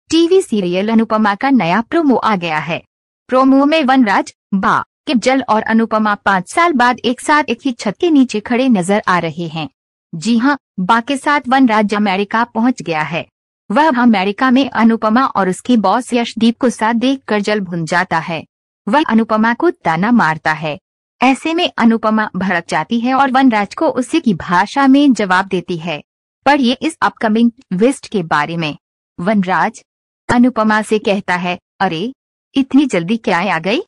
TV serial Anupama का नया promo आ गया है। प्रोमो में वनराज, बा, किजल और अनुपमा 5 साल बाद एक साथ एक ही छत के नीचे खड़े नजर आ रहे हैं। जी हां, बा के साथ वनराज अमेरिका पहुंच गया है। वह अमेरिका में अनुपमा और उसके बॉस यशदीप को साथ देखकर जल भुन जाता है। वह अनुपमा को ताना मारता है। ऐसे में अनुपमा भड़क जाती है और वनराज को उसी की भाषा में जवाब देती है। पढ़िए इस अपकमिंग ट्विस्ट के बारे में। वनराज अनुपमा से कहता है, अरे इतनी जल्दी क्या आ गई?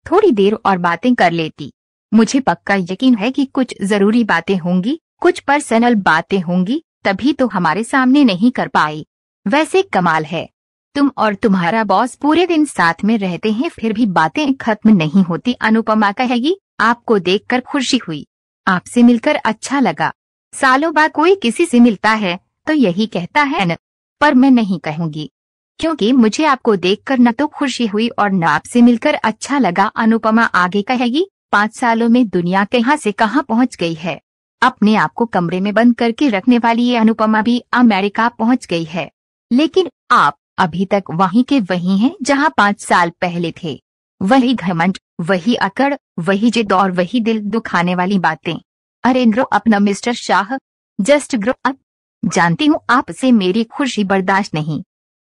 थोड़ी देर और बातें कर लेती। मुझे पक्का यकीन है कि कुछ जरूरी बातें होंगी, कुछ पर्सनल बातें होंगी, तभी तो हमारे सामने नहीं कर पाई। वैसे कमाल है, तुम और तुम्हारा बॉस पूरे दिन साथ में रहते हैं फिर भी बातें खत्म नहीं होती। अनुपमा कहेगी, आपको देखकर खुशी हुई, आपसे मिलकर अच्छा लगा। सालों बाद कोई किसी से मिलता है तो यही कहता है न, पर मैं नहीं कहूंगी, क्योंकि मुझे आपको देखकर न तो खुशी हुई और न आपसे मिलकर अच्छा लगा। अनुपमा आगे कहेगी, 5 सालों में दुनिया कहां से कहां पहुंच गई है। अपने आप को कमरे में बंद करके रखने वाली ये अनुपमा भी अमेरिका पहुंच गई है, लेकिन आप अभी तक वहीं के वहीं हैं जहां 5 साल पहले थे। वही घमंड, वही अकड़, वही जिद और वही दिल दुखाने वाली बातें। अरे ग्रो अप न mister Shah, just grow up. जानती हूँ आपसे मेरी खुशी बर्दाश्त नहीं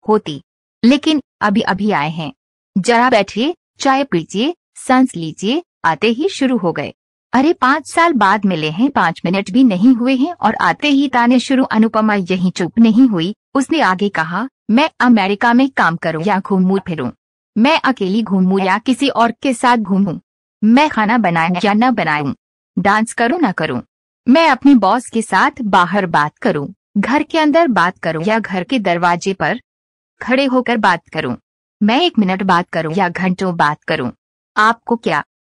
होती, लेकिन अभी अभी आए हैं, जरा बैठिए, चाय पीजिए, सांस लीजिए। आते ही शुरू हो गए। अरे 5 साल बाद मिले हैं, 5 मिनट भी नहीं हुए हैं और आते ही ताने शुरू। अनुपमा यहीं चुप नहीं हुई, उसने आगे कहा, मैं अमेरिका में काम करूं या घूमूं फिरूं, मैं अकेली घूमूं या किसी और के साथ घूमूं, मैं खाना बनाऊं या न बनाऊं, डांस करूं न करूं, मैं अपने बॉस के साथ बाहर बात करूं, घर के अंदर बात करूं या घर के दरवाजे पर खड़े होकर बात करूं, मैं 1 मिनट बात करूं या घंटों बात करूं, आपको क्या